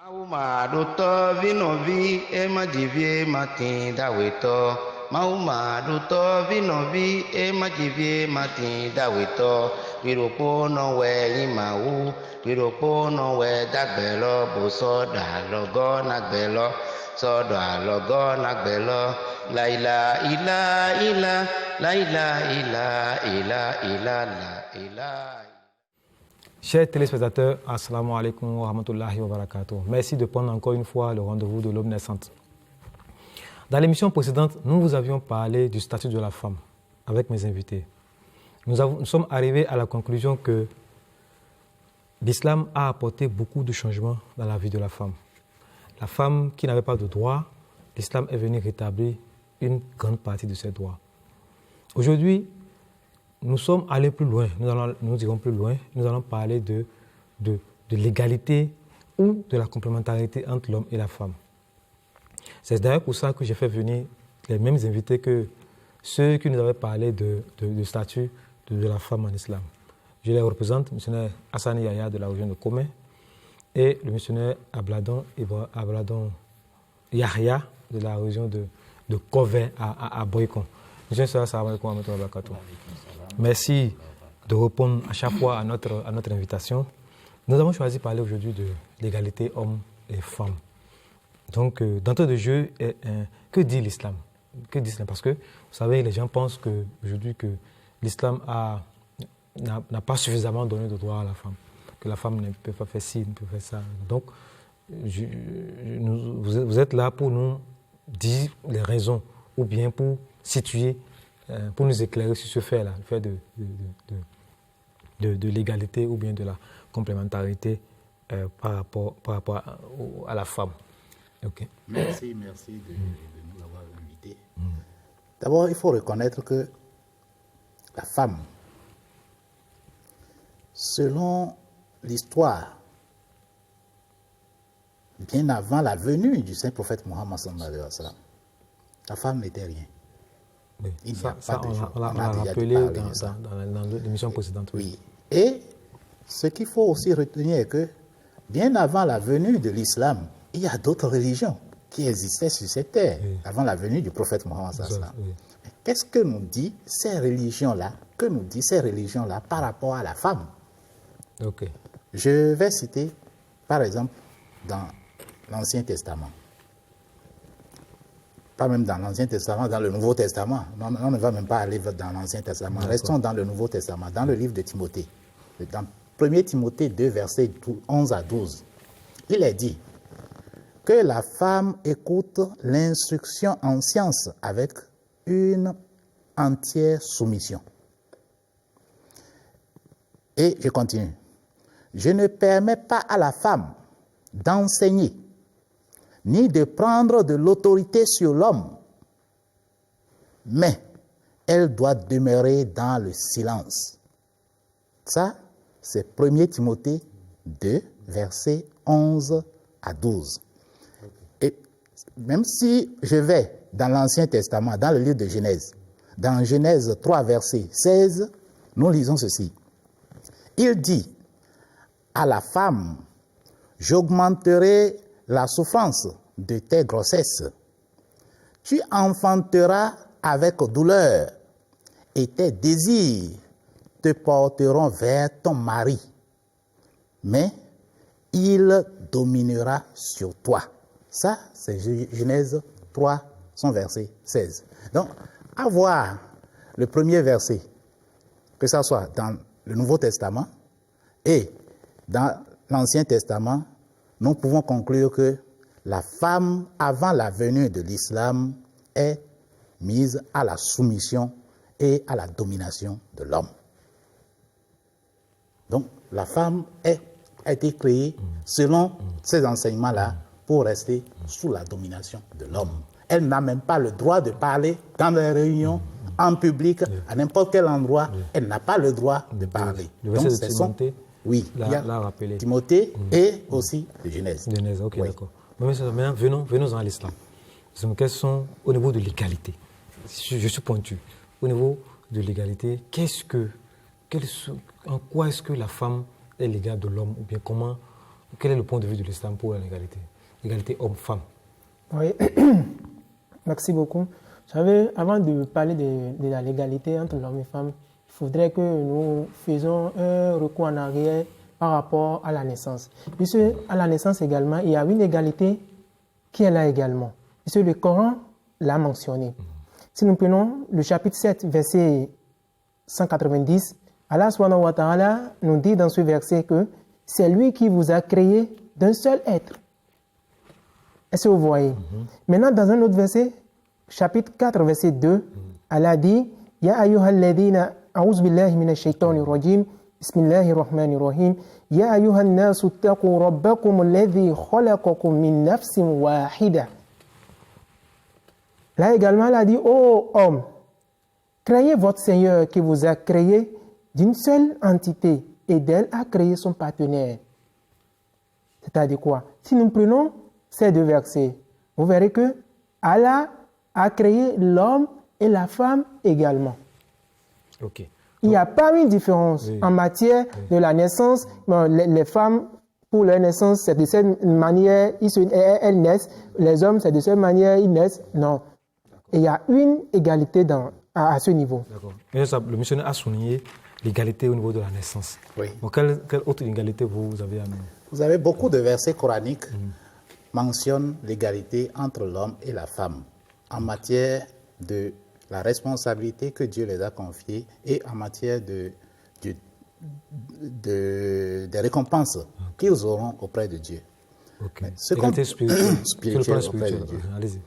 Mauma duto vinovi e majivie matin daweto. Mauma duto vinovi e majivie matin daweto. Piropo no we imau, piropo no we dagbelo, boso da logo nagbelo, so da logo nagbelo. La ila ila ila, la ila ila ila ila la ila. Chers téléspectateurs, assalamu alaikum wa rahmatullahi wa barakatuh. Merci de prendre encore une fois le rendez-vous de l'Aube naissante. Dans l'émission précédente, nous vous avions parlé du statut de la femme avec mes invités. Nous sommes arrivés à la conclusion que l'islam a apporté beaucoup de changements dans la vie de la femme. La femme qui n'avait pas de droits, l'islam est venu rétablir une grande partie de ses droits. Aujourd'hui, nous sommes allés plus loin, nous irons plus loin, nous allons parler de l'égalité ou de la complémentarité entre l'homme et la femme. C'est d'ailleurs pour ça que j'ai fait venir les mêmes invités que ceux qui nous avaient parlé du statut de la femme en islam. Je les représente, le missionnaire Hassan Yahya de la région de Komé et le missionnaire Abladon Yahya de la région de Kové à Boycon. Missionnaire Salam alaikum wa rahmatullahi wa barakatuh. Merci de répondre à chaque fois à notre invitation. Nous avons choisi de parler aujourd'hui de l'égalité hommes et femmes. Donc, d'entrée de jeu, que dit l'islam? Que dit l'islam? Parce que, vous savez, les gens pensent aujourd'hui que l'islam n'a pas suffisamment donné de droits à la femme, que la femme ne peut pas faire ci, ne peut pas faire ça. Donc, vous êtes là pour nous dire les raisons, ou bien pour situer, pour nous éclairer sur ce fait-là, le fait de l'égalité ou bien de la complémentarité par rapport à la femme. Okay. Merci de nous avoir invités. D'abord, il faut reconnaître que la femme, selon l'histoire, bien avant la venue du saint prophète Mohammed sallallahu alayhi wa sallam, la femme n'était rien. Oui. Il n'y a pas de genre. On l'a rappelé dans l'émission précédente. Oui. Et ce qu'il faut aussi retenir est que, bien avant la venue de l'islam, il y a d'autres religions qui existaient sur cette terre, oui, avant la venue du prophète Mohammed sallallahu alayhi wa sallam. Oui. Qu'est-ce que nous disent ces religions-là par rapport à la femme? Okay. Je vais citer, par exemple, dans l'Ancien Testament. Pas même dans l'Ancien Testament, dans le Nouveau Testament. On ne va même pas aller dans l'Ancien Testament. Restons dans le Nouveau Testament, dans le livre de Timothée. Dans 1 Timothée 2, versets 11 à 12, il est dit que la femme écoute l'instruction en science avec une entière soumission. Et je continue. Je ne permets pas à la femme d'enseigner, ni de prendre de l'autorité sur l'homme, mais elle doit demeurer dans le silence. Ça, c'est 1 Timothée 2, versets 11 à 12. Et même si je vais dans l'Ancien Testament, dans le livre de Genèse, dans Genèse 3, verset 16, nous lisons ceci. Il dit à la femme, j'augmenterai la souffrance de tes grossesses. Tu enfanteras avec douleur et tes désirs te porteront vers ton mari, mais il dominera sur toi. Ça, c'est Genèse 3, son verset 16. Donc, à voir le premier verset, que ce soit dans le Nouveau Testament et dans l'Ancien Testament, nous pouvons conclure que la femme, avant la venue de l'islam, est mise à la soumission et à la domination de l'homme. Donc, la femme a été créée selon ces enseignements-là pour rester sous la domination de l'homme. Elle n'a même pas le droit de parler dans les réunions, en public, à n'importe quel endroit. Elle n'a pas le droit de parler. Donc, c'est Timothée. Oui, il y a Timothée et aussi de Genèse. Genèse, ok, oui. D'accord. Maintenant, venons à l'islam. Quelles sont, au niveau de l'égalité, je suis pointu, au niveau de l'égalité, en quoi est-ce que la femme est l'égale de l'homme, ou bien comment quel est le point de vue de l'islam pour l'égalité? L'égalité homme-femme. Oui, merci beaucoup. Avant de parler de la légalité entre l'homme et la femme, il faudrait que nous faisions un recours en arrière par rapport à la naissance. Puisque à la naissance également, il y a une égalité qui est là également. Puisque le Coran l'a mentionné. Si nous prenons le chapitre 7, verset 190, Allah subhanahu wa ta'ala nous dit dans ce verset que c'est lui qui vous a créé d'un seul être. Est-ce que vous voyez? Maintenant, dans un autre verset, chapitre 4, verset 2, Allah dit Ya ayyuhal ladhina a'udhu billahi minash shaitanir rajim Bismillahir rahmanir rahim Ya ayyuhan nasu taqu rabbakum alladhi khalaqakum min nafsin wahida. Là également, Allah dit ô homme, craignez votre Seigneur qui vous a créé d'une seule entité et d'elle a créé son partenaire. C'est-à-dire quoi? Si nous prenons ces deux versets, vous verrez que Allah a créé l'homme et la femme également. Ok. Il n'y a pas une différence en matière de la naissance. Bon, les femmes, pour leur naissance, c'est de cette manière, elles naissent. Les hommes, c'est de cette manière, ils naissent. Non. Et il y a une égalité à ce niveau. D'accord. Le missionnaire a souligné l'égalité au niveau de la naissance. Oui. Bon, quelle autre égalité vous avez amenée? Vous avez beaucoup de versets coraniques mentionnent l'égalité entre l'homme et la femme en matière de la responsabilité que Dieu les a confiée et en matière des récompenses qu'ils auront auprès de Dieu. Okay. Égalité spirituelle auprès de Dieu. Allez-y.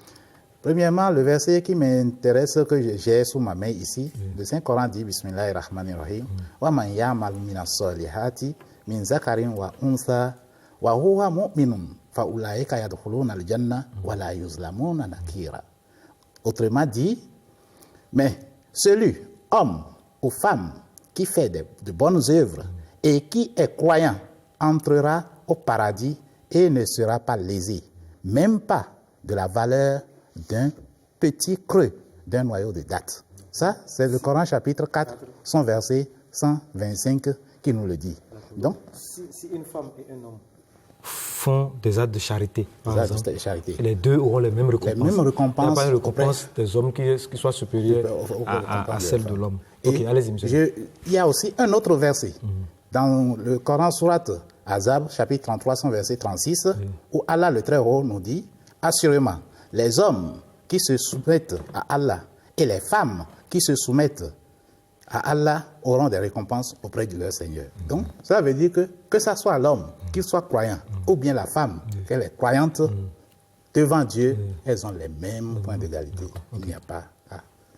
Premièrement, le verset qui m'intéresse, que j'ai sous ma main ici, le Saint-Coran dit Bismillahirrahmanirrahim Wa man ya'mal minas salihati min zakarin wa untha wa huwa mu'minun fa ulaika yadkhuluna al-janna wa la yuzlamuna nakira. Autrement dit, mais celui, homme ou femme, qui fait de bonnes œuvres et qui est croyant entrera au paradis et ne sera pas lésé, même pas de la valeur d'un petit creux d'un noyau de date. Ça, c'est le Coran chapitre 4, son verset 125 qui nous le dit. Donc, si une femme et un homme font des actes de charité, par exemple, de charité, et les deux auront les mêmes récompenses. Les mêmes récompenses. Il n'y a pas de récompense des hommes qui soient supérieures à celle de l'homme. Ok, allez-y, monsieur. Il y a aussi un autre verset dans le Coran Surat Azab, chapitre 33, son verset 36, où Allah le Très-Haut nous dit assurément, les hommes qui se soumettent à Allah et les femmes qui se soumettent à Allah auront des récompenses auprès de leur Seigneur. Donc, ça veut dire que ça soit l'homme, qu'il soit croyant, ou bien la femme, qu'elle est croyante, devant Dieu, elles ont les mêmes points d'égalité. Il n'y a pas,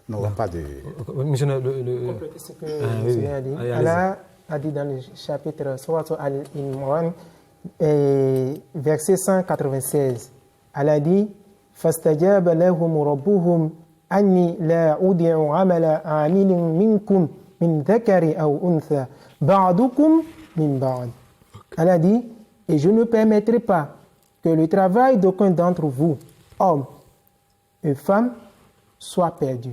n'aura pas de... Compléter ce que le a dit. Allah a dit dans le chapitre Surat Al-Imran, verset 196, Allah dit فَاسْتَجَابَ لَهُمْ رَبُّهُمْ أَنِّي لَا أُضِيعُ عَمَلَ عَامِلٍ مِنْكُمْ مِنْ ذَكَرٍ أَوْ أُنْثَى بَعْضُكُمْ مِنْ بَعْضٍ. Allah dit, et je ne permettrai pas que le travail d'aucun d'entre vous, hommes et femmes, soit perdu.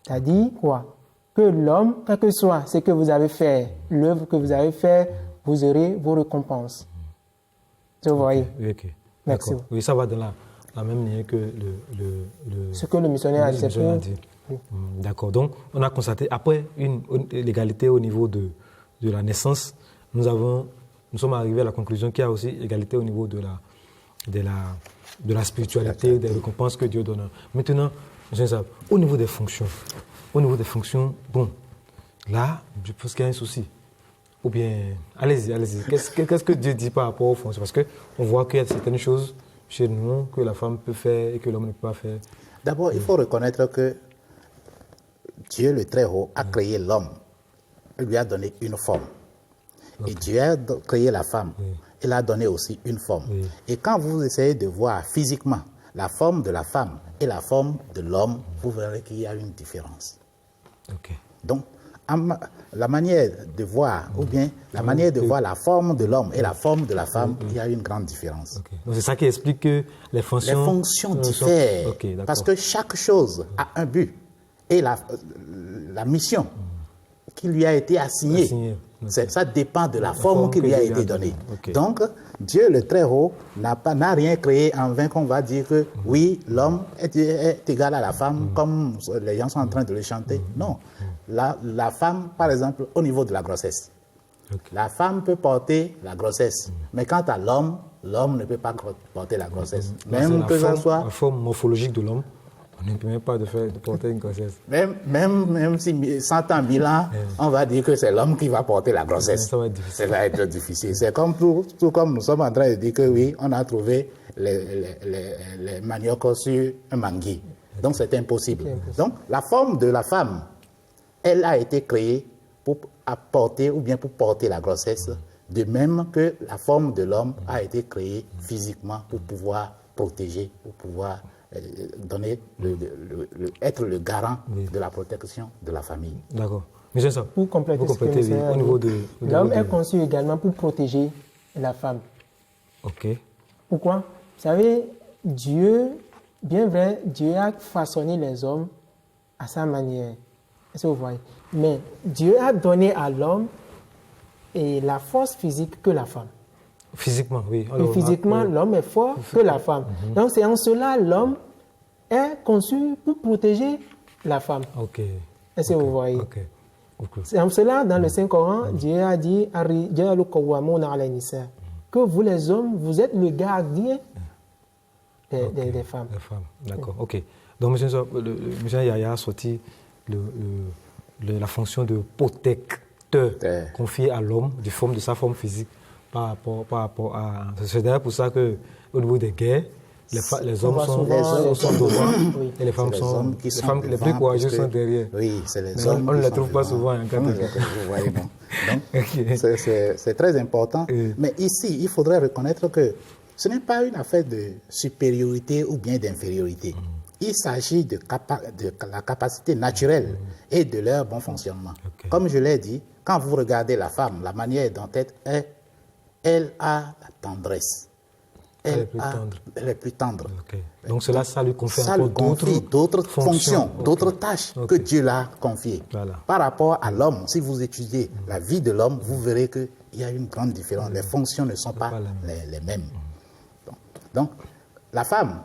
C'est-à-dire quoi? Que l'homme, quel que soit ce que vous avez fait, l'œuvre que vous avez fait, vous aurez vos récompenses. Vous voyez? Ok. Merci. Oui, ça va dans la même ligne que ce que le missionnaire a dit. Oui. D'accord. Donc, on a constaté, après l'égalité au niveau de la naissance, nous sommes arrivés à la conclusion qu'il y a aussi égalité au niveau de la spiritualité, des récompenses que Dieu donne. Maintenant, au niveau des fonctions, bon, là, je pense qu'il y a un souci. Ou bien, allez-y. Qu'est-ce que Dieu dit par rapport aux fonctions? Parce qu'on voit qu'il y a certaines choses chez nous que la femme peut faire et que l'homme ne peut pas faire. D'abord, il faut reconnaître que Dieu le Très-Haut a créé l'homme. Il lui a donné une forme. Okay. Et Dieu a créé la femme. Il a donné aussi une forme. Et quand vous essayez de voir physiquement la forme de la femme et la forme de l'homme, vous verrez qu'il y a une différence. Okay. Donc, la manière de voir, ou bien la manière de voir la forme de l'homme et la forme de la femme, il y a une grande différence. Okay. Donc c'est ça qui explique que les fonctions diffèrent. Parce que chaque chose a un but et la mission qui lui a été assignée Ça dépend de la forme qui lui a été donnée. Okay. Donc, Dieu le Très-Haut n'a rien créé en vain qu'on va dire que oui, l'homme est égal à la femme, comme les gens sont en train de le chanter. Non. La femme, par exemple, au niveau de la grossesse, la femme peut porter la grossesse, mais quant à l'homme ne peut pas porter la grossesse. Même que ça soit la forme morphologique de l'homme, on ne permet pas de porter une grossesse. Même si 100 ans, 1000 ans, on va dire que c'est l'homme qui va porter la grossesse. Ça va être difficile. Ça va être difficile. C'est comme tout comme nous sommes en train de dire que oui, on a trouvé les maniocs sur un manguier. Donc c'est impossible. Donc la forme de la femme, elle a été créée pour apporter ou bien pour porter la grossesse, de même que la forme de l'homme a été créée physiquement pour pouvoir protéger, pour pouvoir donner être le garant de la protection de la famille. D'accord. Mais ça, pour compléter ce que au niveau de l'homme est conçu également pour protéger la femme. Ok. Pourquoi? Vous savez, Dieu, bien vrai, Dieu a façonné les hommes à sa manière. Est-ce que vous voyez? Mais Dieu a donné à l'homme et la force physique que la femme. Physiquement, oui. Alors, physiquement, l'homme est fort que la femme. Donc, c'est en cela l'homme est conçu pour protéger la femme. Ok. Est-ce que vous voyez? Okay. C'est en cela, dans le Saint-Coran, Dieu a dit que vous, les hommes, vous êtes le gardien des femmes. Des femmes, d'accord. Ok. Donc, M. Yaya a sorti la fonction de protecteur confiée à l'homme de sa forme physique par rapport à... C'est d'ailleurs pour ça qu'au niveau des guerres, les hommes sont devant et les femmes sont... Les femmes les plus courageuses sont derrière. Oui, c'est les mais hommes. On ne les trouve pas souvent. Vous voyez, non. Donc, c'est très important. Mais ici, il faudrait reconnaître que ce n'est pas une affaire de supériorité ou bien d'infériorité. Il s'agit de la capacité naturelle et de leur bon fonctionnement. Okay. Comme je l'ai dit, quand vous regardez la femme, la manière dont elle a la tendresse. Elle est plus tendre. Okay. Donc cela, ça lui confie d'autres fonctions, d'autres tâches que Dieu l'a confiées. Voilà. Par rapport à l'homme, si vous étudiez la vie de l'homme, vous verrez qu'il y a une grande différence. Les fonctions ne sont pas les mêmes. Donc, la femme,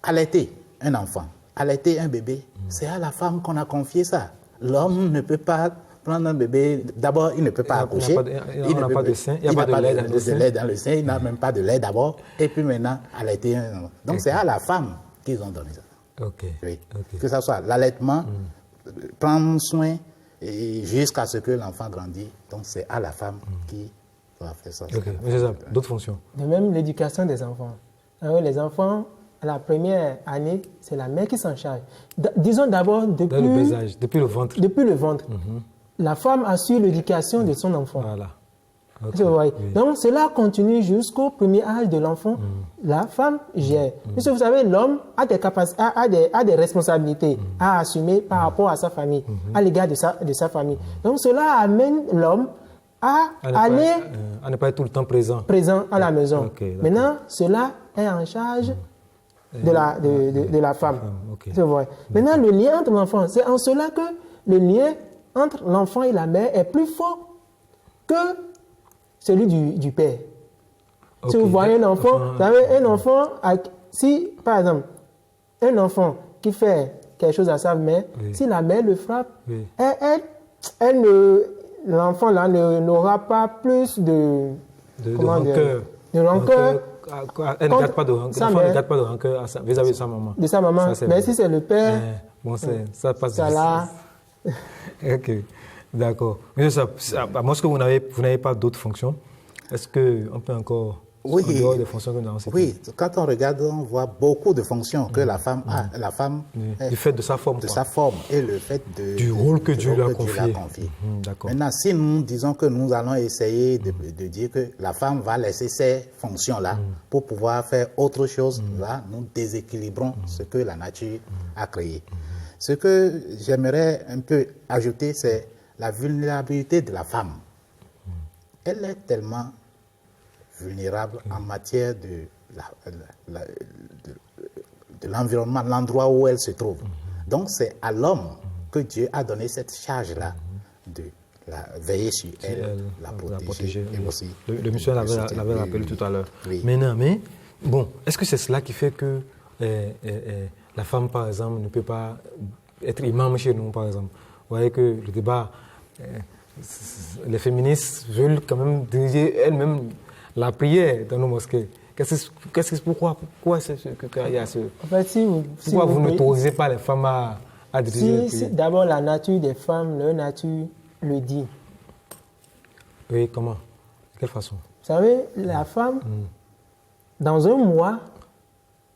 allaiter un enfant, allaiter un bébé, c'est à la femme qu'on a confié ça. L'homme ne peut pas prendre un bébé. D'abord, il ne peut pas accoucher. Il n'a pas de sein. Il n'y a pas de lait dans le sein. Il n'a même pas de lait d'abord. Et puis maintenant, allaiter un enfant. Donc, c'est à la femme qu'ils ont donné ça. Okay. Oui. Okay. Que ce soit l'allaitement, prendre soin jusqu'à ce que l'enfant grandisse. Donc, c'est à la femme qui doit faire ça. Okay. Mais c'est ça, d'autres fonctions. De même, l'éducation des enfants. Alors, les enfants, à la première année, c'est la mère qui s'en charge. Disons d'abord depuis le bas âge, depuis le ventre. Depuis le ventre. La femme assure l'éducation de son enfant. Voilà. Okay. Oui. Donc, cela continue jusqu'au premier âge de l'enfant. La femme gère. Puisque vous savez, l'homme a des capacités, a des responsabilités à assumer par rapport à sa famille, à l'égard de sa famille. Donc, cela amène l'homme à ne pas être tout le temps présent à la maison. Okay, maintenant, cela est en charge de la femme. Okay. Maintenant, le lien entre l'enfant, c'est en cela que le lien entre l'enfant et la mère est plus fort que celui du père. Okay. Si vous voyez un enfant, vous savez, un enfant, si par exemple, un enfant qui fait quelque chose à sa mère, si la mère le frappe, l'enfant là n'aura pas plus de rancœur. Elle ne garde pas de rancœur vis-à-vis de sa maman. De sa maman. Mais si c'est le père, ça passe. Ça là. Ok, d'accord. Mais ça, à moins que vous n'avez pas d'autres fonctions, est-ce qu'on peut encore, en dehors des fonctions que nous avons citées? Oui, quand on regarde, on voit beaucoup de fonctions que la femme a. La femme, du fait de sa forme. De sa forme et le fait du rôle que Dieu lui a confié. Maintenant, si nous disons que nous allons essayer de dire que la femme va laisser ces fonctions-là pour pouvoir faire autre chose, là, nous déséquilibrons ce que la nature a créé. Ce que j'aimerais un peu ajouter, c'est la vulnérabilité de la femme. Elle est tellement vulnérable en matière de l'environnement, l'endroit où elle se trouve. Donc c'est à l'homme que Dieu a donné cette charge-là de veiller sur elle, la protéger. Et oui. aussi, le monsieur l'avait rappelé tout à l'heure. Oui. Maintenant, mais, bon, est-ce que c'est cela qui fait que la femme, par exemple, ne peut pas être imam chez nous, par exemple? Vous voyez que le débat, les féministes veulent quand même diriger elles-mêmes la prière dans nos mosquées. Pourquoi il y a ce... En fait, pourquoi vous n'autorisez pas les femmes à diriger la prière? D'abord, la nature des femmes, leur nature le dit. Oui, comment? De quelle façon? Vous savez, la femme, dans un mois,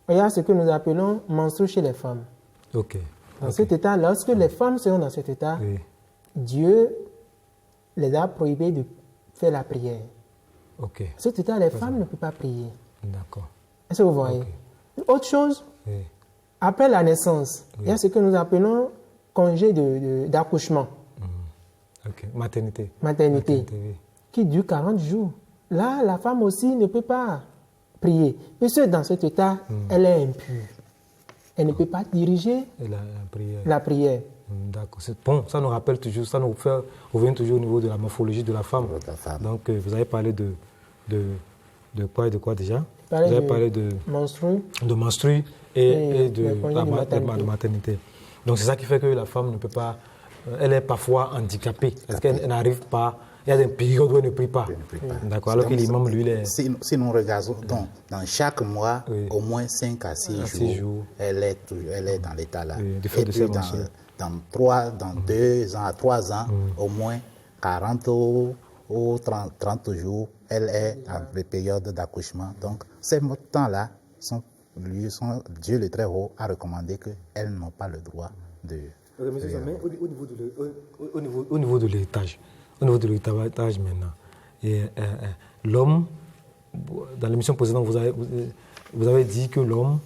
regarde ce que nous appelons menstru chez les femmes. Ok. Dans cet état, lorsque les femmes seront dans cet état, Oui. Dieu les a prohibées de faire la prière. Ok. Dans cet état, les femmes ne peuvent pas prier. D'accord. Est-ce que vous voyez? Autre chose, Oui. après la naissance, il y a ce que nous appelons congé d'accouchement, Ok. Maternité. maternité, Oui. qui dure 40 jours. Là, la femme aussi ne peut pas prier. Puisque dans cet état, elle est impure. Elle ne peut pas diriger Et la prière. la prière. D'accord. Bon, ça nous rappelle toujours, ça nous fait revenir toujours au niveau de la morphologie de la femme. De la femme. Donc, vous avez parlé de quoi et de quoi déjà? Vous Parler avez de parlé de menstru et de le congé de maternité. Donc, c'est ça qui fait que la femme ne peut pas... Elle est parfois handicapée. Parce qu'elle n'arrive pas... Il y a des périodes où elle ne prie pas. D'accord. Alors que l'imam, lui, il est... Si nous regardons, dans chaque mois, Oui. au moins 5 à 6 6 jours, jours. elle est dans l'état là. Oui, du Et fait de puis ses menstrues. dans 2 ans à 3 ans, au moins 40 ou 30 jours, elle est dans les périodes d'accouchement. Donc, ces temps-là, Dieu le Très-Haut a recommandé qu'elles n'ont pas le droit de... Au niveau de l'héritage, maintenant, et, l'homme, dans l'émission précédente, vous avez dit que l'homme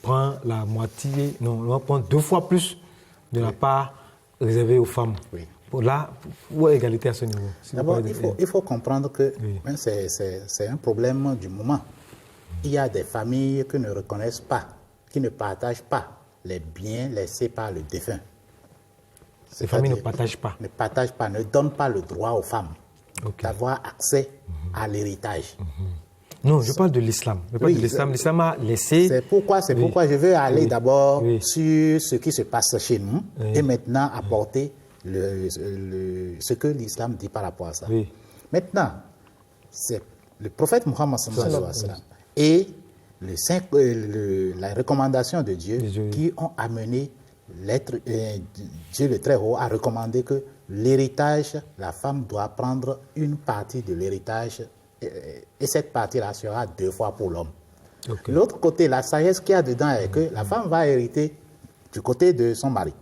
prend la moitié, non, l'homme prend 2 fois plus de la part réservée aux femmes. Oui. Là, où est l'égalité à ce niveau? D'abord, il faut comprendre que Oui. c'est un problème du moment. Il y a des familles qui ne reconnaissent pas, qui ne partagent pas les biens laissés par le défunt. Les familles ne partagent pas. Ne partagent pas, ne donnent pas le droit aux femmes Ok. d'avoir accès à l'héritage. Non, je parle de l'islam. Oui, L'islam a laissé... C'est pourquoi je veux aller Oui. d'abord Oui. sur ce qui se passe chez nous Oui. et maintenant apporter ce que l'islam dit par rapport à ça. Oui. Maintenant, c'est le prophète Mohammed sallallahu alayhi wa sallam et la recommandation de Dieu Dieu. qui ont amené Dieu le Très-Haut a recommandé que l'héritage, la femme doit prendre une partie de l'héritage et cette partie-là sera 2 fois pour l'homme. Ok. L'autre côté, la sagesse qu'il y a dedans est que la femme va hériter du côté de son mari.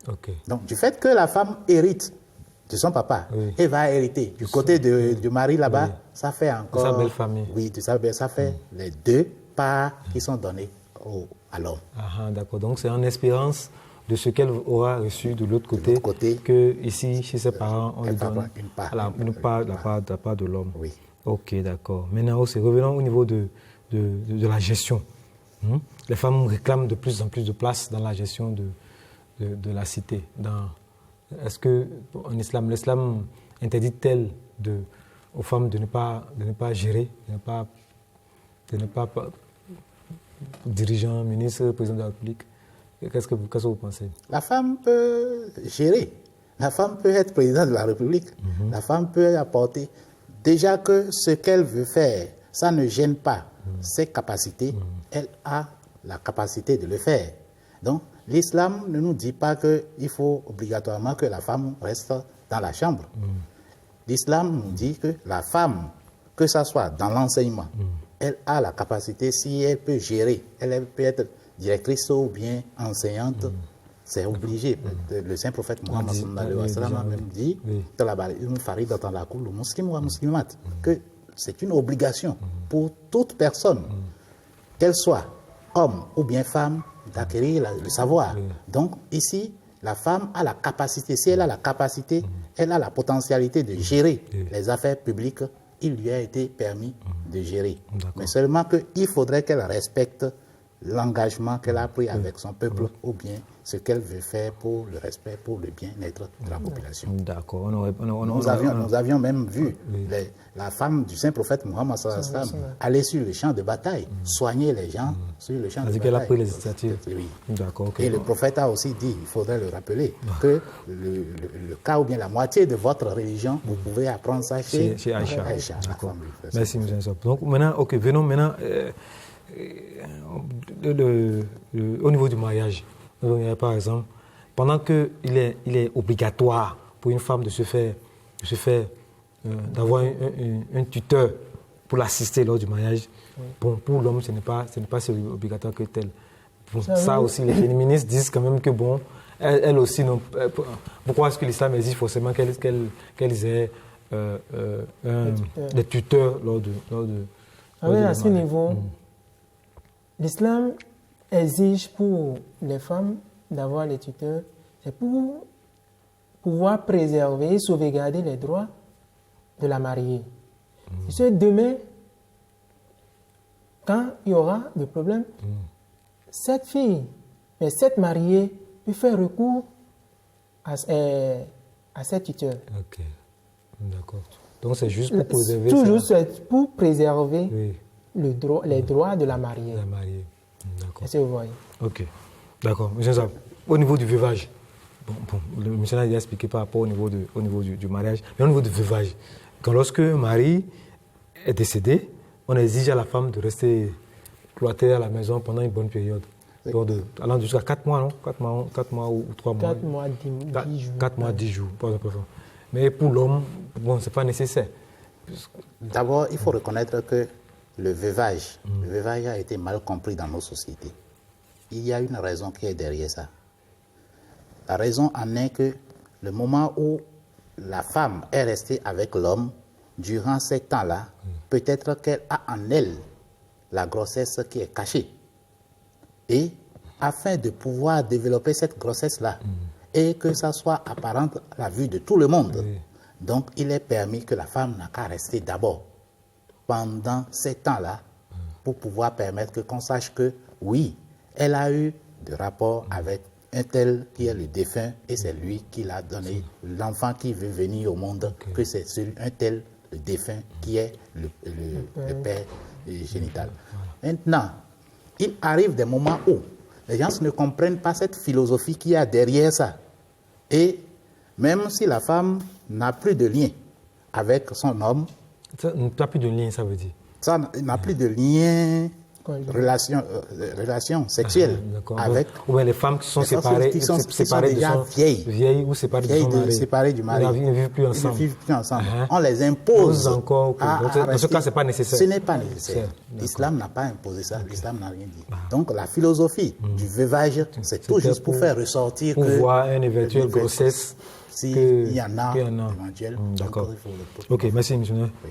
Ok. Donc, du fait que la femme hérite de son papa, Oui. elle va hériter du côté du mari là-bas, Oui. ça fait encore... sa belle famille. Oui, ça fait les 2 parts qui sont données à l'homme. Ah, d'accord. Donc, c'est en espérance de ce qu'elle aura reçu de l'autre côté, côté, que ici, chez ses parents, on lui elle va donne avoir une part. la part de l'homme. Oui. Ok, d'accord. Maintenant, aussi, revenons au niveau de la gestion. Les femmes réclament de plus en plus de place dans la gestion de la cité. Est-ce que en islam, l'islam interdit-elle aux femmes de ne pas gérer, de ne pas dirigeant, ministre, président de la République? Qu'est-ce que vous pensez? La femme peut gérer. La femme peut être présidente de la République. La femme peut apporter. Déjà que ce qu'elle veut faire, ça ne gêne pas ses capacités. Elle a la capacité de le faire. Donc, l'islam ne nous dit pas qu'il faut obligatoirement que la femme reste dans la chambre. L'islam nous dit que la femme, que ce soit dans l'enseignement, elle a la capacité, si elle peut gérer, elle peut être directrice ou bien enseignante, c'est obligé. Le saint prophète Mohammed sallallahu alayhi wa sallam a même dit que c'est une obligation pour toute personne, qu'elle soit homme ou bien femme, d'acquérir le savoir. Donc ici, la femme a la capacité, si elle a la capacité, elle a la potentialité de gérer les affaires publiques, il lui a été permis de gérer. Mais seulement qu'il faudrait qu'elle respecte l'engagement qu'elle a pris avec son peuple ou bien ce qu'elle veut faire pour le respect, pour le bien-être de la population. D'accord. Nous avions même vu la femme du saint prophète Mohammed sallallahu alayhi wa sallam aller sur le champ de bataille, soigner les gens sur le champ de bataille. qu'elle a pris les initiatives. Oui. D'accord. Et le prophète a aussi dit, il faudrait le rappeler, que le cas ou bien la moitié de votre religion, vous pouvez apprendre ça chez Aïcha. la femme du prophète. Merci, M. Nsop. Donc maintenant, venons maintenant au niveau du mariage. Par exemple, pendant qu'il est obligatoire pour une femme d'avoir un tuteur pour l'assister lors du mariage, bon, pour l'homme, ce n'est pas si obligatoire que tel. Bon, ça aussi, les féministes disent quand même que bon, elles aussi, pourquoi est-ce que l'islam exige forcément qu'elles aient des tuteurs lors de à ce niveau, l'islam exige pour les femmes d'avoir les tuteurs, c'est pour pouvoir préserver et sauvegarder les droits de la mariée. Parce que demain, quand il y aura des problèmes, cette mariée peut faire recours à cette tuteur. Ok, d'accord. Donc c'est juste pour préserver toujours pour préserver les droits de la mariée. D'accord. Est-ce que vous voyez? Ok, d'accord. Monsieur Zab, au niveau du veuvage, le monsieur a déjà expliqué par rapport au niveau du mariage, mais au niveau du veuvage, lorsque un mari est décédé, on exige à la femme de rester cloîtrée à la maison pendant une bonne période. Allant jusqu'à 4 mois, non 4 mois ou 3 mois. 4 mois, 10 jours. 4 mois, 10 jours, par exemple. Mais pour l'homme, bon, ce n'est pas nécessaire. D'abord, il faut reconnaître que le veuvage a été mal compris dans nos sociétés. Il y a une raison qui est derrière ça. La raison en est que le moment où la femme est restée avec l'homme, durant ces temps-là, peut-être qu'elle a en elle la grossesse qui est cachée. Et afin de pouvoir développer cette grossesse-là, et que ça soit apparent à la vue de tout le monde, donc il est permis que la femme n'a qu'à rester d'abord pendant ces temps-là pour pouvoir permettre qu'on sache que oui, elle a eu de rapport avec un tel qui est le défunt et c'est lui qui l'a donné, l'enfant qui veut venir au monde, que c'est un tel, le défunt, qui est le père génital. Maintenant, il arrive des moments où les gens ne comprennent pas cette philosophie qu'il y a derrière ça. Et même si la femme n'a plus de lien avec son homme, ça n'a plus de lien, ça veut dire? Ça n'a plus de lien, relation sexuelle avec... Ou bien les femmes qui sont séparées, qui sont déjà vieilles ou séparées de son mari. Séparées du mari. Ils ne vivent plus ensemble. On les impose. Dans ce cas, ce n'est pas nécessaire. Ce n'est pas nécessaire. L'islam n'a pas imposé ça. L'islam n'a rien dit. Donc la philosophie du veuvage, c'est tout juste pour faire ressortir pour voir une éventuelle grossesse. S'il y en a éventuelle. D'accord. Ok, merci, missionnaire. Oui.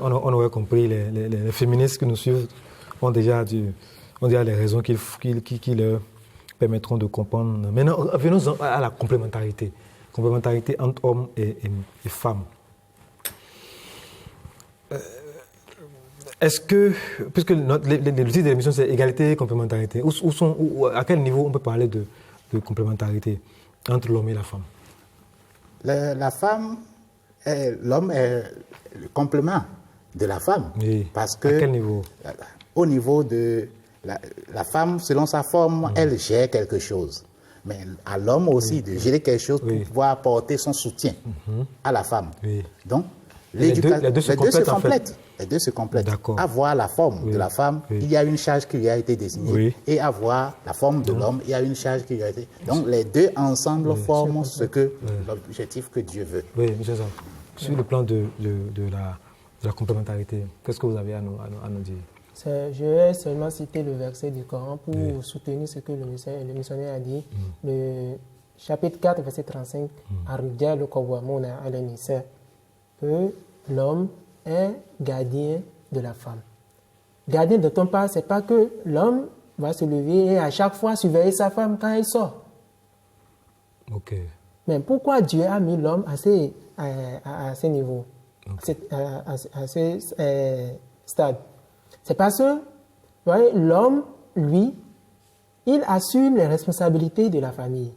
On aurait compris, les féministes qui nous suivent ont déjà les raisons qui leur permettront de comprendre. Maintenant, venons à la complémentarité. Complémentarité entre hommes et femmes. Est-ce que, puisque le titre de l'émission c'est égalité et complémentarité, à quel niveau on peut parler de complémentarité entre l'homme et la femme? La femme, l'homme est le complément de la femme. Oui. Parce que, à quel niveau? Au niveau de la femme, selon sa forme, elle gère quelque chose. Mais à l'homme aussi de gérer quelque chose pour pouvoir apporter son soutien à la femme. Oui. Donc, les deux se complètent. Les deux se complètent. Avoir la forme de la femme, il y a une charge qui lui a été désignée. Et avoir la forme de l'homme, il y a une charge qui lui a été... Donc, les deux ensemble forment l'objectif que Dieu veut. Oui, M. Zab, sur le plan de la complémentarité, qu'est-ce que vous avez à nous dire? Je vais seulement citer le verset du Coran pour soutenir ce que le missionnaire a dit. Le chapitre 4, verset 35, Ar-Rijalu qawwamuna 'ala an-nisa, que l'homme est gardien de la femme. Gardien de ton part, ce n'est pas que l'homme va se lever et à chaque fois surveiller sa femme quand elle sort. Ok. Mais pourquoi Dieu a mis l'homme à ce niveau, à ce stade? C'est parce que l'homme, lui, il assume les responsabilités de la famille.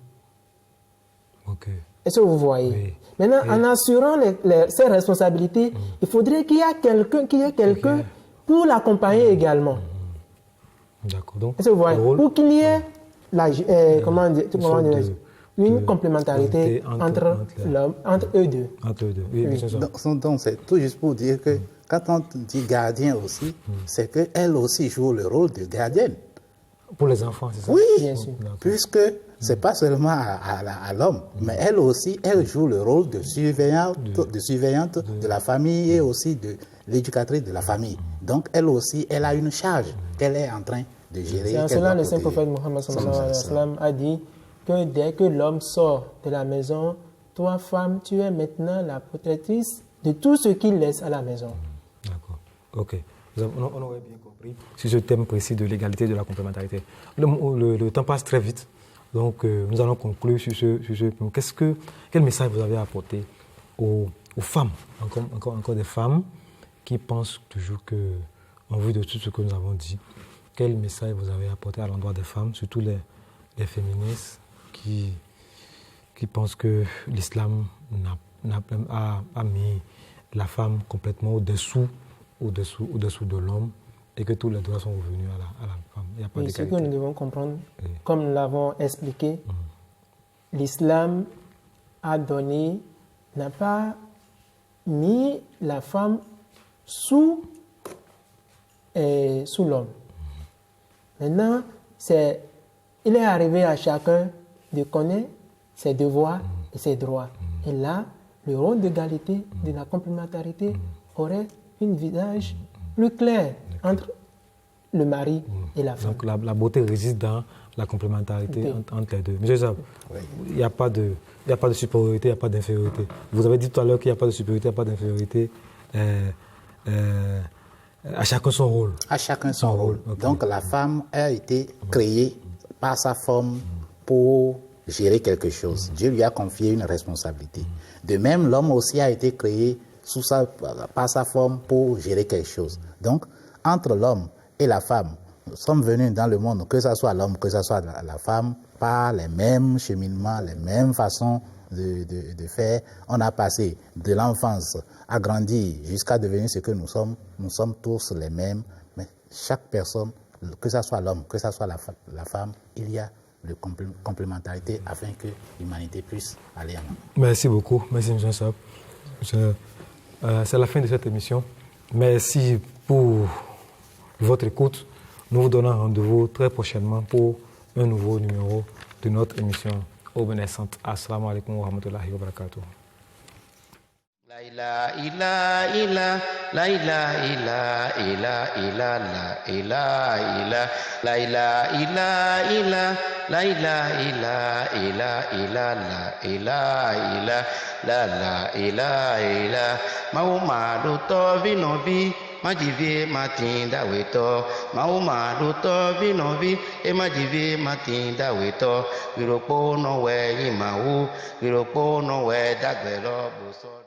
Ok. Est-ce que vous voyez? Oui. Maintenant, en assurant ces responsabilités, il faudrait qu'il y ait quelqu'un pour l'accompagner également. D'accord. Donc, Est-ce que vous voyez? Pour qu'il y ait une complémentarité entre eux deux. Entre eux deux. Oui, Oui. c'est ça. Donc, c'est tout juste pour dire que quand on dit gardien aussi, c'est qu'elle aussi joue le rôle de gardienne. Pour les enfants, c'est ça? Oui, Bien sûr. puisque c'est pas seulement à l'homme, mais elle aussi, elle joue le rôle de surveillante de la famille et aussi de l'éducatrice de la famille. Donc, elle aussi, elle a une charge qu'elle est en train de gérer. C'est en cela le saint prophète Mohammed sallallahu alayhi wa sallam a dit que dès que l'homme sort de la maison, toi, femme, tu es maintenant la protectrice de tout ce qu'il laisse à la maison. D'accord. Ok. On aurait bien compris sur ce thème précis de l'égalité et de la complémentarité. Le temps passe très vite, donc nous allons conclure sur ce. Quel message vous avez apporté aux femmes, encore des femmes qui pensent toujours que, en vue de tout ce que nous avons dit, quel message vous avez apporté à l'endroit des femmes, surtout les féministes qui pensent que l'islam a mis la femme complètement au-dessous de l'homme et que tous les droits sont revenus à la femme. Il n'y a pas Et ce que nous devons comprendre, Oui. comme nous l'avons expliqué, l'islam n'a pas mis la femme sous l'homme. Maintenant, il est arrivé à chacun de connaître ses devoirs et ses droits. Et là, le rôle d'égalité, de la complémentarité aurait un visage plus clair entre le mari et la femme. Donc la beauté réside dans la complémentarité entre les deux. Monsieur Zab, il n'y a pas de supériorité, il n'y a pas d'infériorité. Vous avez dit tout à l'heure qu'il n'y a pas de supériorité, il n'y a pas d'infériorité. À chacun son rôle. À chacun son rôle. Okay. Donc la femme a été créée par sa forme pour gérer quelque chose. Dieu lui a confié une responsabilité. De même, l'homme aussi a été créé par sa forme pour gérer quelque chose. Donc, entre l'homme et la femme, nous sommes venus dans le monde, que ce soit l'homme, que ce soit la femme, par les mêmes cheminements, les mêmes façons de faire. On a passé de l'enfance à grandir jusqu'à devenir ce que nous sommes. Nous sommes tous les mêmes, mais chaque personne, que ce soit l'homme, que ce soit la femme, il y a de complémentarité afin que l'humanité puisse aller en avant. Merci beaucoup. Merci, M. Saab. C'est la fin de cette émission. Merci pour votre écoute. Nous vous donnons rendez-vous très prochainement pour un nouveau numéro de notre émission Aube naissante. Assalamu alaikum wa rahmatullahi wa barakatuh. La ilaha illa illa, la ilaha illa illa illa, la ilaha illa, la ilaha illa illa, la ilaha illa illa illa, la ilaha illa, la ilaha illa. Mahuma to vinovi, majivie matinda weto. Mahuma to vinovi, e majivie matinda weto. Viropo no we imahu, viropo no we dagbelo buso.